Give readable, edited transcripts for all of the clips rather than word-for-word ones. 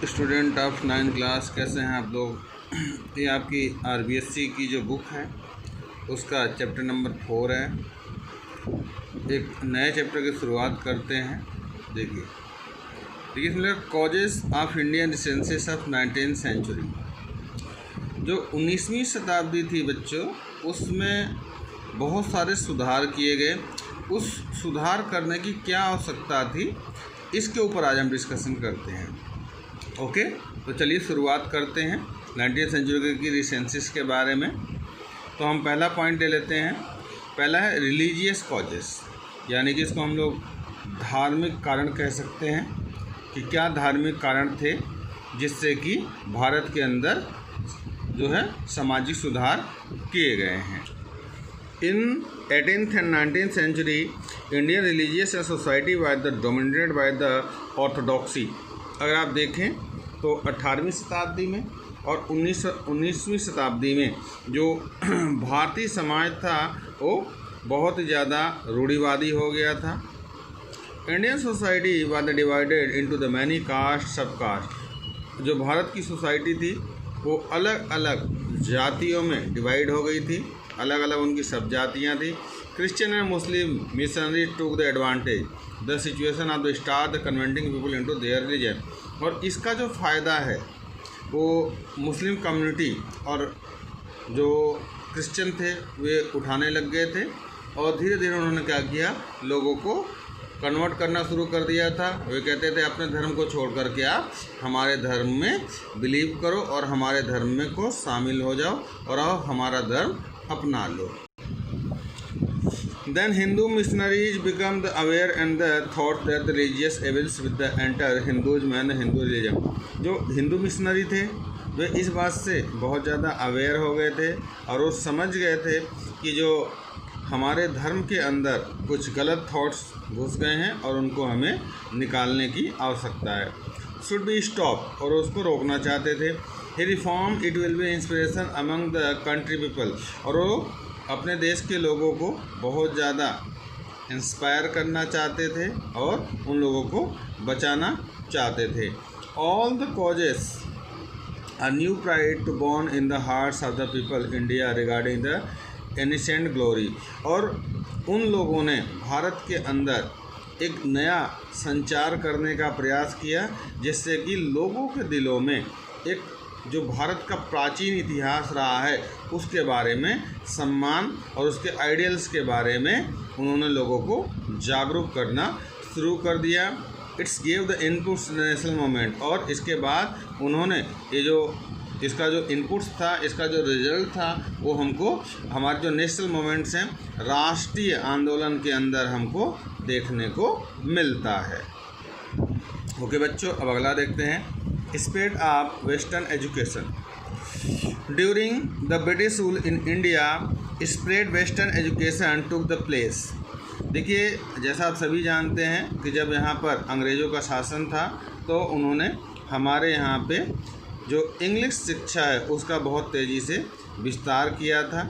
Student of 9th class, कैसे हैं आप लोग। ये आपकी आरबीएससी की जो बुक है उसका चैप्टर नंबर 4 है। एक नए चैप्टर की शुरुआत करते हैं। देखिए इसमें causes of Indian renaissance of 19th century. जो 19वीं शताब्दी थी बच्चों, उसमें बहुत सारे सुधार किए गए। उस सुधार करने की क्या आवश्यकता थी, इसके ऊपर आज हम डिस्कशन करते हैं। ओके, तो चलिए शुरुआत करते हैं 19th सेंचुरी की रिसेंसिस के बारे में। तो हम पहला पॉइंट ले लेते हैं। पहला है रिलीजियस कॉजेस, यानी कि इसको हम लोग धार्मिक कारण कह सकते हैं कि क्या धार्मिक कारण थे जिससे कि भारत के अंदर जो है सामाजिक सुधार किए गए हैं। इन 18th and 19th century, Indian religious and society was dominated by the orthodoxy। अगर आप देखें तो 18वीं शताब्दी में और 19वीं शताब्दी में जो भारतीय समाज था वो बहुत ही ज़्यादा रूढ़िवादी हो गया था। Indian society was divided into the many caste sub caste. जो भारत की सोसाइटी थी वो अलग अलग जातियों में डिवाइड हो गई थी, अलग अलग उनकी सब जातियाँ थी। Christian and Muslim missionary took the advantage the situation of the start the converting people into their religion. और इसका जो फ़ायदा है वो मुस्लिम कम्युनिटी और जो क्रिश्चियन थे वे उठाने लग गए थे, और धीरे धीरे उन्होंने क्या किया, लोगों को कन्वर्ट करना शुरू कर दिया था। वे कहते थे अपने धर्म को छोड़ करके आप हमारे धर्म में बिलीव करो और हमारे धर्म में को शामिल हो जाओ और आओ हमारा धर्म अपना लो। Then Hindu missionaries become the aware and the thought that the religious evils with the enter Hinduism and Hindu religion। जो हिंदू मिशनरी थे वे इस बात से बहुत ज़्यादा अवेयर हो गए थे और वो समझ गए थे कि जो हमारे धर्म के अंदर कुछ गलत थॉट्स घुस गए हैं और उनको हमें निकालने की आवश्यकता है, शुड बी स्टॉप, और उसको रोकना चाहते थे। He reform it will be inspiration among the country people, और वो अपने देश के लोगों को बहुत ज़्यादा इंस्पायर करना चाहते थे और उन लोगों को बचाना चाहते थे। All the causes are new pride to born in the hearts of the people India regarding the ancient glory. और उन लोगों ने भारत के अंदर एक नया संचार करने का प्रयास किया जिससे कि लोगों के दिलों में एक जो भारत का प्राचीन इतिहास रहा है उसके बारे में सम्मान और उसके आइडियल्स के बारे में उन्होंने लोगों को जागरूक करना शुरू कर दिया। It's gave the inputs national movement, और इसके बाद उन्होंने ये जो इसका जो इनपुट्स था, इसका जो रिजल्ट था, वो हमको हमारे जो नेशनल मूवमेंट्स हैं, राष्ट्रीय आंदोलन के अंदर हमको देखने को मिलता है। ओके बच्चों, अब अगला देखते हैं। Spread of western education during the British rule in India. Spread western education took the place. देखिए, जैसा आप सभी जानते हैं कि जब यहाँ पर अंग्रेज़ों का शासन था तो उन्होंने हमारे यहाँ पे जो इंग्लिश शिक्षा है उसका बहुत तेज़ी से विस्तार किया था।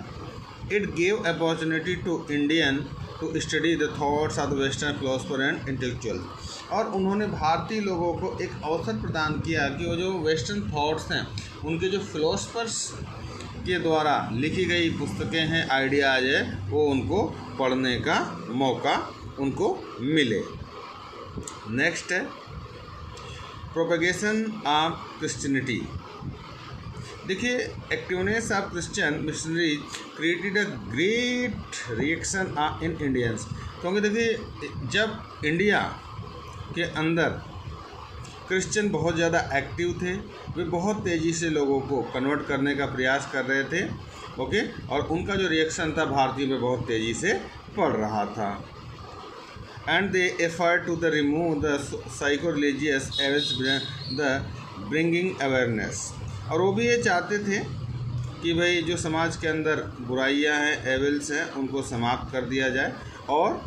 It gave opportunity to Indian to study the thoughts of the western philosopher and intellectual. और उन्होंने भारतीय लोगों को एक अवसर प्रदान किया कि वो जो वेस्टर्न थॉट्स हैं, उनके जो फिलोसफर्स के द्वारा लिखी गई पुस्तकें हैं, आइडियाज़ है, वो उनको पढ़ने का मौका उनको मिले। नेक्स्ट है प्रोपेगेशन ऑफ क्रिश्चियनिटी। देखिए, activeness of Christian missionary created a great reaction in Indians. क्योंकि देखिए, जब इंडिया के अंदर क्रिश्चियन बहुत ज़्यादा एक्टिव थे, वे बहुत तेज़ी से लोगों को कन्वर्ट करने का प्रयास कर रहे थे। ओके, और उनका जो रिएक्शन था भारतीय में बहुत तेज़ी से पड़ रहा था। And they effort to the remove the psycho religious evils the bringing awareness. और वो भी ये चाहते थे कि भाई जो समाज के अंदर बुराइयां हैं, एवल्स हैं, उनको समाप्त कर दिया जाए और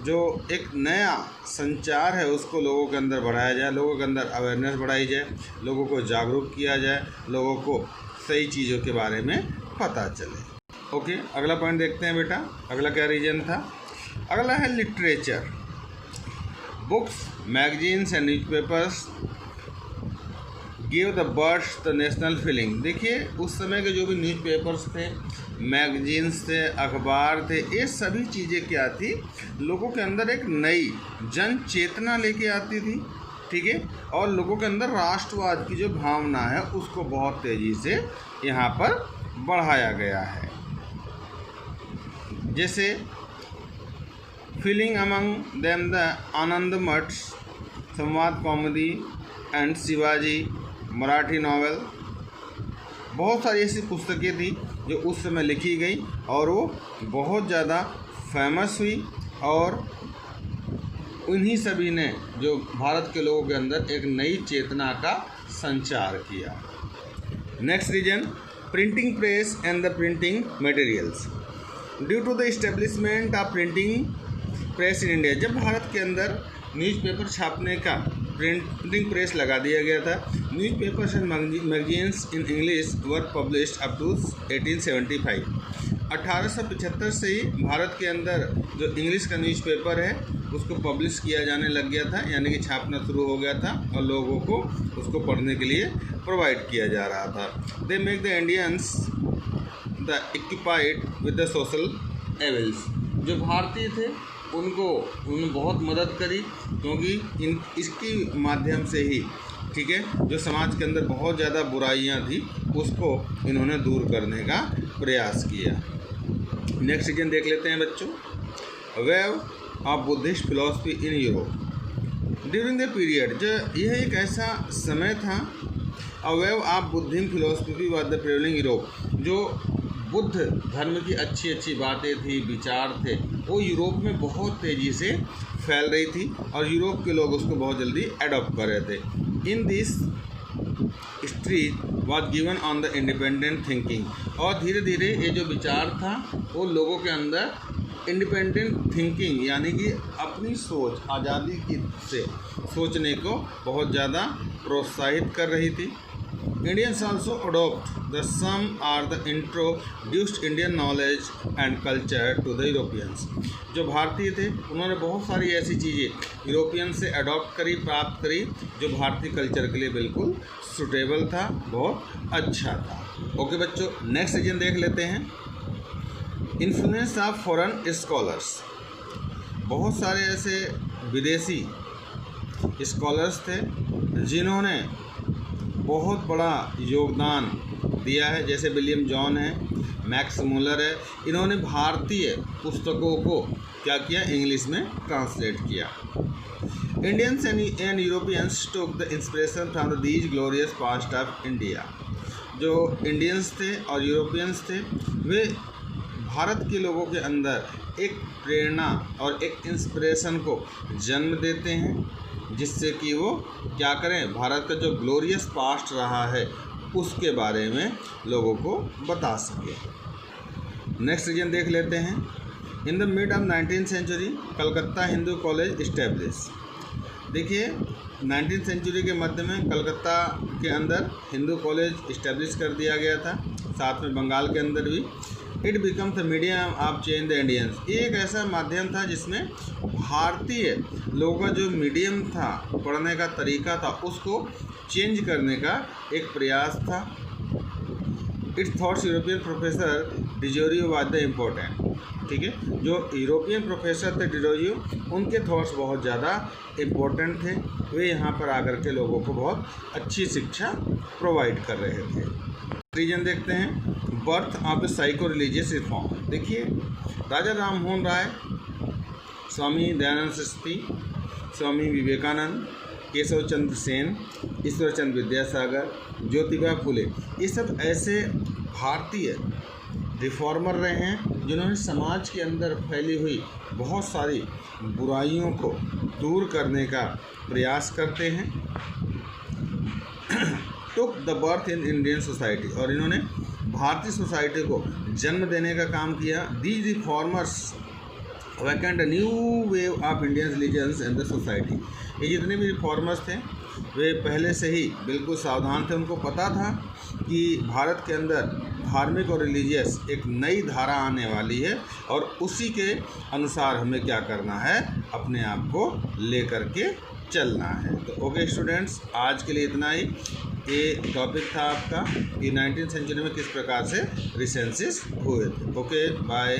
जो एक नया संचार है उसको लोगों के अंदर बढ़ाया जाए, लोगों के अंदर अवेयरनेस बढ़ाई जाए, लोगों को जागरूक किया जाए, लोगों को सही चीज़ों के बारे में पता चले। ओके, अगला पॉइंट देखते हैं बेटा। अगला क्या रीजन था? अगला है literature. Books, magazines and newspapers give the birth the national feeling. देखिए उस समय के जो भी न्यूज़पेपर्स थे, मैगजीन्स थे, अखबार थे, ये सभी चीज़ें क्या थी, लोगों के अंदर एक नई जन चेतना लेके आती थी, ठीक है, और लोगों के अंदर राष्ट्रवाद की जो भावना है उसको बहुत तेज़ी से यहाँ पर बढ़ाया गया है। जैसे फीलिंग अमंग देम द आनंद मठ, संवाद comedy and Shivaji, Marathi novel, बहुत सारी ऐसी पुस्तकें थी जो उस समय लिखी गई और वो बहुत ज़्यादा फेमस हुई, और उन्हीं सभी ने जो भारत के लोगों के अंदर एक नई चेतना का संचार किया। Next reason, printing press and the printing materials. Due to the establishment of printing press in India, जब भारत के अंदर न्यूज़पेपर छापने का प्रिंटिंग प्रेस लगा दिया गया था, newspapers and magazines in English were published up to 1875। 1875 से ही भारत के अंदर जो इंग्लिश का न्यूज़पेपर है उसको पब्लिश किया जाने लग गया था, यानी कि छापना शुरू हो गया था और लोगों को उसको पढ़ने के लिए प्रोवाइड किया जा रहा था। They make the Indians the equipped with the social evils. जो भारतीय थे उन्होंने बहुत मदद करी, क्योंकि इसकी माध्यम से ही, ठीक है, जो समाज के अंदर बहुत ज़्यादा बुराइयां थी उसको इन्होंने दूर करने का प्रयास किया। नेक्स्ट रीजन देख लेते हैं बच्चों, wave of Buddhist philosophy in Europe during the period. जो यह एक ऐसा समय था, a wave of Buddhism philosophy was the prevailing Europe. जो बुद्ध धर्म की अच्छी अच्छी बातें थी, विचार थे, वो यूरोप में बहुत तेज़ी से फैल रही थी और यूरोप के लोग उसको बहुत जल्दी एडॉप्ट कर रहे थे। In this street was given on the independent thinking. और धीरे धीरे ये जो विचार था वो लोगों के अंदर इंडिपेंडेंट थिंकिंग, यानी कि अपनी सोच, आज़ादी की से सोचने को बहुत ज़्यादा प्रोत्साहित कर रही थी। Indians also adopt the some are the introduced Indian knowledge and culture to the Europeans। जो भारतीय थे उन्होंने बहुत सारी ऐसी चीज़ें यूरोपियन से अडॉप्ट करी, प्राप्त करी, जो भारतीय कल्चर के लिए बिल्कुल सूटेबल था, बहुत अच्छा था। ओके बच्चों, नेक्स्ट रीजन देख लेते हैं, इन्फ्लुएंस ऑफ फॉरेन स्कॉलर्स। बहुत सारे ऐसे विदेशी स्कॉलर्स थे जिन्होंने बहुत बड़ा योगदान दिया है, जैसे विलियम जॉन है, मैक्स मुलर है। इन्होंने भारतीय पुस्तकों को क्या किया, इंग्लिश में ट्रांसलेट किया। Indians and Europeans took the inspiration from these glorious past of India. जो इंडियंस थे और यूरोपियंस थे वे भारत के लोगों के अंदर एक प्रेरणा और एक इंस्पिरेशन को जन्म देते हैं, जिससे कि वो क्या करें, भारत का जो ग्लोरियस पास्ट रहा है उसके बारे में लोगों को बता सके। नेक्स्ट रीजन देख लेते हैं, in the mid of 19th century Calcutta Hindu college establish. देखिए 19th सेंचुरी के मध्य में कलकत्ता के अंदर हिंदू कॉलेज इस्टेब्लिश कर दिया गया था, साथ में बंगाल के अंदर भी। It becomes the medium of change the Indians. ये एक ऐसा माध्यम था जिसमें भारतीय लोगों का जो मीडियम था, पढ़ने का तरीका था, उसको चेंज करने का एक प्रयास था। इट थॉट्स यूरोपियन प्रोफेसर डिजोरियो वाज द इम्पोर्टेंट, ठीक है, जो यूरोपियन प्रोफेसर थे डिजोरियो, उनके थॉट्स बहुत ज़्यादा इम्पोर्टेंट थे। वे यहाँ पर आकर के लोगों को बहुत अच्छी शिक्षा प्रोवाइड कर रहे थे। रीजन देखते हैं, birth of the psycho religious reform. देखिए राजा राम मोहन राय, स्वामी दयानंद सरस्वती, स्वामी विवेकानंद, केशव चंद्र सेन, ईश्वर चंद्र विद्यासागर, ज्योतिबा फुले, ये सब ऐसे भारतीय रिफॉर्मर रहे हैं जिन्होंने समाज के अंदर फैली हुई बहुत सारी बुराइयों को दूर करने का प्रयास करते हैं। Took the birth in Indian society, और इन्होंने भारतीय सोसाइटी को जन्म देने का काम किया। These reformers vacant a new wave of Indian religions in the society. ये जितने भी रिफॉर्मर्स थे वे पहले से ही बिल्कुल सावधान थे, उनको पता था कि भारत के अंदर धार्मिक और रिलीजियस एक नई धारा आने वाली है और उसी के अनुसार हमें क्या करना है, अपने आप को लेकर के चलना है। तो ओके स्टूडेंट्स, आज के लिए इतना ही। ये टॉपिक था आपका कि 19th सेंचुरी में किस प्रकार से रिसेंसिस हुए थे। Okay bye.